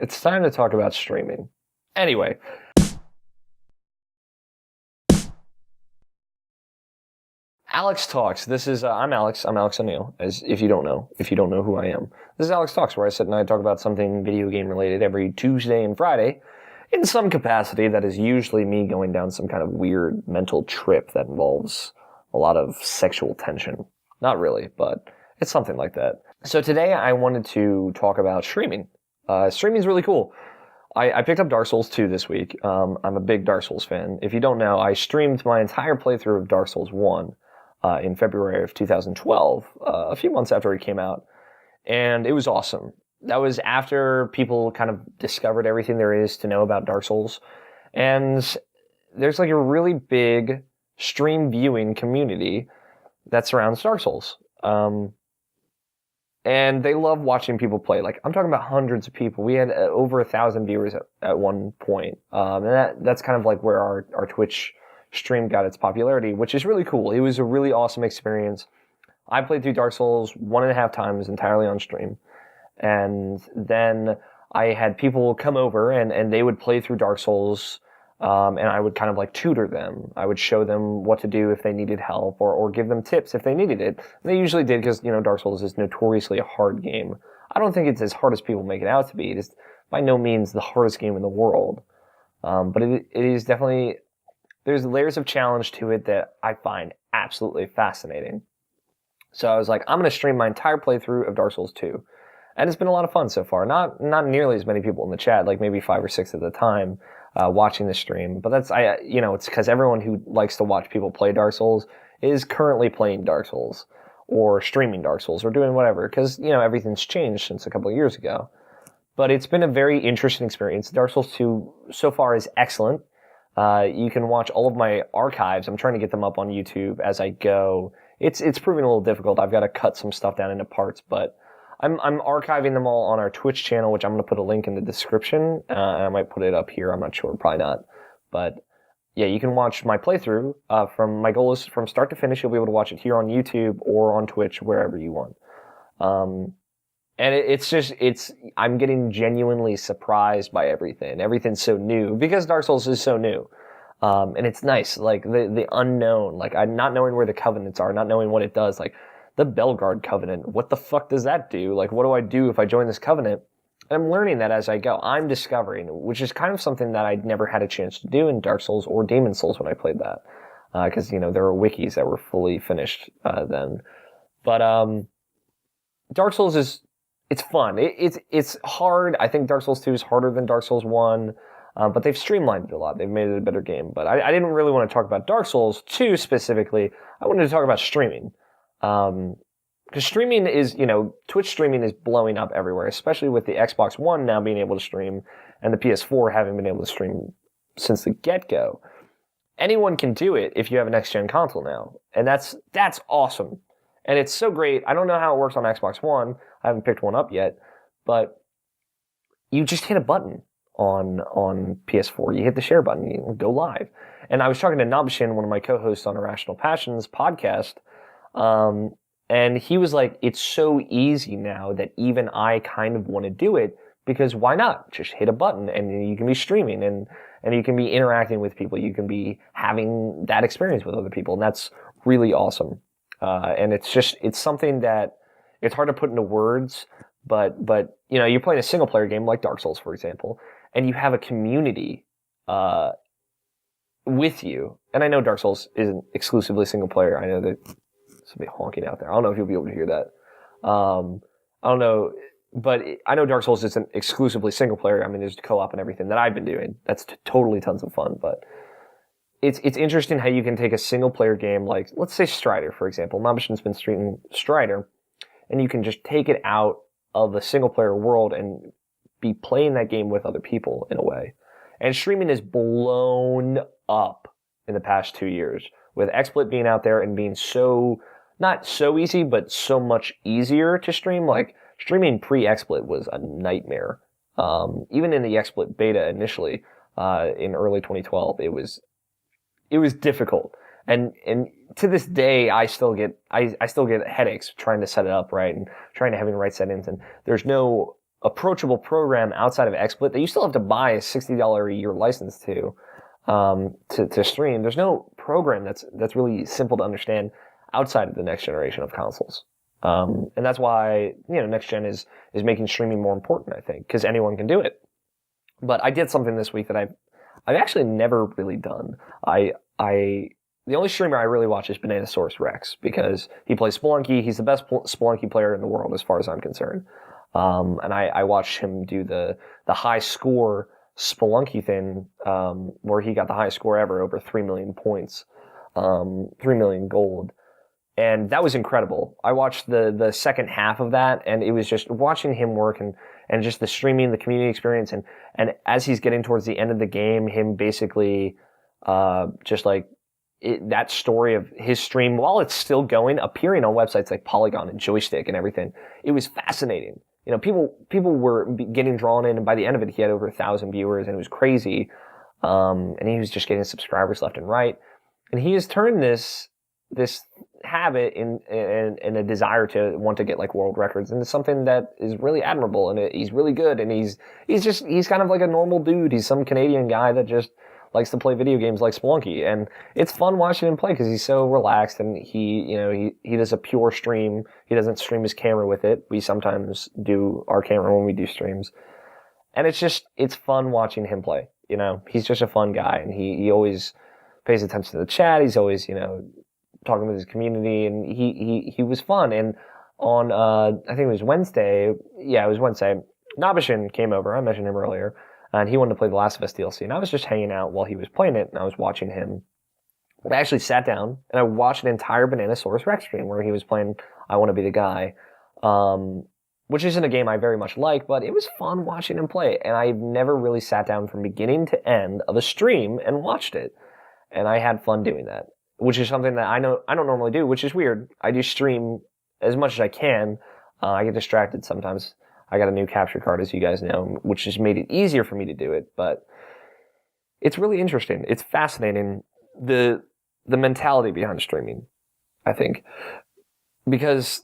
It's time to talk about streaming. Anyway. Alex Talks. This is, I'm Alex O'Neill, as if you don't know who I am. This is Alex Talks, where I sit and I talk about something video game related every Tuesday and Friday in some capacity. That is usually me going down some kind of weird mental trip that involves a lot of sexual tension. Not really, but it's something like that. So today I wanted to talk about streaming. Streaming is really cool. I picked up Dark Souls 2 this week. I'm a big Dark Souls fan. If you don't know, I streamed my entire playthrough of Dark Souls 1 in February of 2012, a few months after it came out. And it was awesome. That was after people kind of discovered everything there is to know about Dark Souls. And there's like a really big stream viewing community that surrounds Dark Souls. And they love watching people play. Like, I'm talking about hundreds of people. We had over 1,000 viewers at one point. And that's kind of like where our Twitch stream got its popularity, which is really cool. It was a really awesome experience. I played through Dark Souls 1.5 times entirely on stream. And then I had people come over and they would play through Dark Souls, and I would kind of like tutor them. I would show them what to do if they needed help or give them tips if they needed it. And they usually did because, Dark Souls is notoriously a hard game. I don't think it's as hard as people make it out to be. It is by no means the hardest game in the world. But it is definitely, there's layers of challenge to it that I find absolutely fascinating. So I was like, I'm going to stream my entire playthrough of Dark Souls 2. And it's been a lot of fun so far. Not nearly as many people in the chat, like maybe 5 or 6 at the time, watching the stream. But that's, it's because everyone who likes to watch people play Dark Souls is currently playing Dark Souls or streaming Dark Souls or doing whatever. Because, everything's changed since a couple of years ago. But it's been a very interesting experience. Dark Souls 2 so far is excellent. You can watch all of my archives. I'm trying to get them up on YouTube as I go. It's proving a little difficult. I've got to cut some stuff down into parts, but I'm archiving them all on our Twitch channel, which I'm going to put a link in the description. I might put it up here. I'm not sure. Probably not. But yeah, you can watch my playthrough. My goal is from start to finish, you'll be able to watch it here on YouTube or on Twitch, wherever you want. And I'm getting genuinely surprised by everything. Everything's so new because Dark Souls is so new. And it's nice, like the unknown, like I'm not knowing where the covenants are, not knowing what it does, like the Belgard Covenant. What the fuck does that do? Like, what do I do if I join this covenant? And I'm learning that as I go. I'm discovering, which is kind of something that I'd never had a chance to do in Dark Souls or Demon Souls when I played that. Because, there were wikis that were fully finished then. But Dark Souls it's fun. It's hard. I think Dark Souls 2 is harder than Dark Souls 1. But they've streamlined it a lot. They've made it a better game. But I didn't really want to talk about Dark Souls 2 specifically. I wanted to talk about streaming. Because streaming is, Twitch streaming is blowing up everywhere, especially with the Xbox One now being able to stream and the PS4 having been able to stream since the get-go. Anyone can do it if you have a next-gen console now. And that's awesome. And it's so great. I don't know how it works on Xbox One. I haven't picked one up yet. But you just hit a button on PS4. You hit the share button, you go live. And I was talking to Nabshin, one of my co-hosts on Irrational Passions podcast, and he was like, it's so easy now that even I kind of want to do it, because why not? Just hit a button and you can be streaming and you can be interacting with people. You can be having that experience with other people, and that's really awesome. And it's something that it's hard to put into words, but you're playing a single player game like Dark Souls, for example, and you have a community with you. And I know Dark Souls isn't exclusively single player. I know that somebody honking out there. I don't know if you'll be able to hear that. I don't know, but I know Dark Souls isn't exclusively single player. I mean, there's co-op and everything that I've been doing. That's totally tons of fun, but it's interesting how you can take a single player game like, let's say Strider, for example. Nabishin's been streaming Strider, and you can just take it out of the single player world and be playing that game with other people in a way. And streaming is blown up in the past 2 years with XSplit being out there and being so, not so easy, but so much easier to stream. Like, streaming pre-XSplit was a nightmare. Even in the XSplit beta initially, in early 2012, it was difficult. And to this day, I still get headaches trying to set it up right and trying to have the right settings. And there's no approachable program outside of XSplit that you still have to buy a $60 a year license to stream. There's no program that's really simple to understand outside of the next generation of consoles. And that's why, next gen is making streaming more important, I think, because anyone can do it. But I did something this week that I've actually never really done. The only streamer I really watch is Bananasaurus Rex because he plays Spelunky. He's the best Spelunky player in the world as far as I'm concerned. And I watched him do the high score Spelunky thing, where he got the highest score ever, over 3 million points, 3 million gold. And that was incredible. I watched the second half of that, and it was just watching him work and just the streaming, the community experience, and as he's getting towards the end of the game, him basically just like that story of his stream while it's still going, appearing on websites like Polygon and Joystick and everything. It was fascinating. People were getting drawn in, and by the end of it, he had over 1,000 viewers, and it was crazy. And he was just getting subscribers left and right. And he has turned this habit in a desire to want to get like world records into something that is really admirable, and he's really good, and he's kind of like a normal dude. He's some Canadian guy that just likes to play video games like Spelunky, and it's fun watching him play because he's so relaxed, and he does a pure stream. He doesn't stream his camera with it. We sometimes do our camera when we do streams, and it's fun watching him play. He's just a fun guy, and he always pays attention to the chat. He's always talking with his community, and he was fun. And on I think it was Wednesday. Yeah, it was Wednesday. Nabishin came over. I mentioned him earlier. And he wanted to play The Last of Us DLC. And I was just hanging out while he was playing it, and I was watching him. I actually sat down, and I watched an entire Bananasaurus Rex stream where he was playing I Want to Be the Guy, which isn't a game I very much like, but it was fun watching him play. And I've never really sat down from beginning to end of a stream and watched it. And I had fun doing that, which is something that I don't normally do, which is weird. I do stream as much as I can. I get distracted sometimes. I got a new capture card, as you guys know, which has made it easier for me to do it. But it's really interesting. It's fascinating, the mentality behind streaming, I think. Because,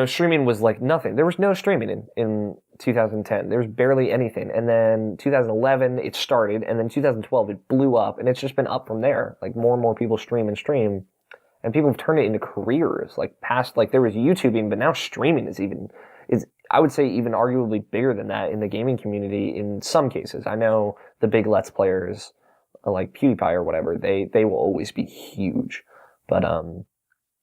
streaming was like nothing. There was no streaming in 2010. There was barely anything. And then 2011, it started. And then 2012, it blew up. And it's just been up from there. Like, more and more people stream. And people have turned it into careers. There was YouTubing, but now streaming is I would say even arguably bigger than that in the gaming community in some cases. I know the big Let's Players like PewDiePie or whatever, they will always be huge. But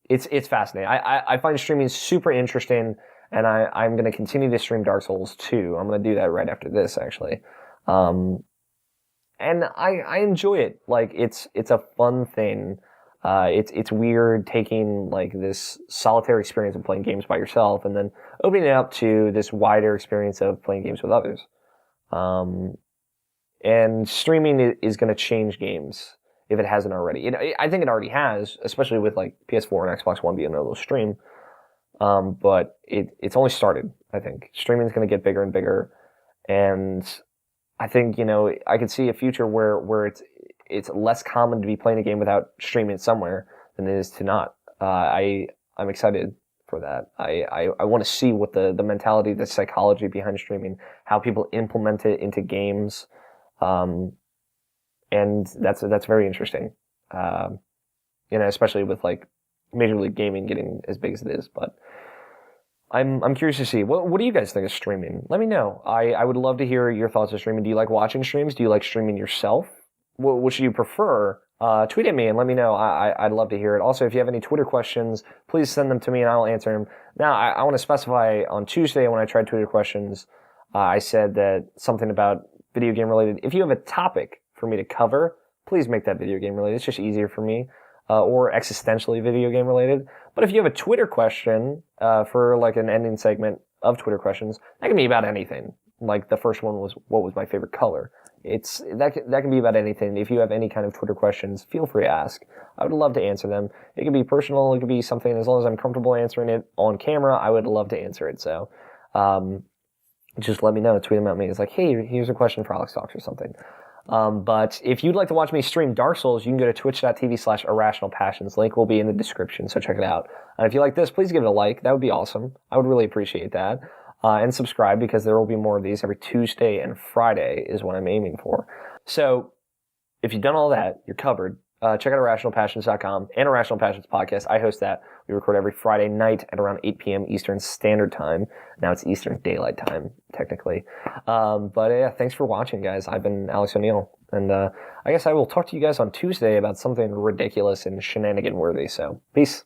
it's fascinating. I find streaming super interesting, and I'm going to continue to stream Dark Souls 2. I'm going to do that right after this, actually. And I enjoy it. Like, it's a fun thing. It's weird taking like this solitary experience of playing games by yourself and then opening it up to this wider experience of playing games with others. And streaming is going to change games if it hasn't already. I think it already has, especially with like PS4 and Xbox One being able to stream. But it's only started, I think. Streaming is going to get bigger and bigger. And I think, I could see a future where it's less common to be playing a game without streaming it somewhere than it is to not. I'm excited for that. I want to see what the mentality, the psychology behind streaming, how people implement it into games. And that's very interesting. Especially with like Major League Gaming getting as big as it is, but I'm curious to see. What do you guys think of streaming? Let me know. I would love to hear your thoughts of streaming. Do you like watching streams? Do you like streaming yourself? What should you prefer? Tweet at me and let me know. I'd love to hear it. Also, if you have any Twitter questions, please send them to me and I'll answer them. Now, I want to specify on Tuesday when I tried Twitter questions, I said that something about video game related. If you have a topic for me to cover, please make that video game related. It's just easier for me. Or existentially video game related. But if you have a Twitter question for like an ending segment of Twitter questions, that can be about anything. Like the first one was, what was my favorite color? That can be about anything. If you have any kind of Twitter questions, feel free to ask. I would love to answer them. It can be personal. It could be something, as long as I'm comfortable answering it on camera, I would love to answer it. So just let me know. Tweet them at me. It's like, hey, here's a question for Alex Talks or something. But if you'd like to watch me stream Dark Souls, you can go to twitch.tv/irrationalpassions. Link will be in the description, so check it out. And if you like this, please give it a like. That would be awesome. I would really appreciate that. and subscribe because there will be more of these every Tuesday and Friday is what I'm aiming for. So if you've done all that, you're covered. Check out irrationalpassions.com and Irrational Passions podcast. I host that. We record every Friday night at around 8 p.m. Eastern Standard Time. Now it's Eastern Daylight Time, technically. But yeah, thanks for watching, guys. I've been Alex O'Neill. And I guess I will talk to you guys on Tuesday about something ridiculous and shenanigan worthy. So, peace.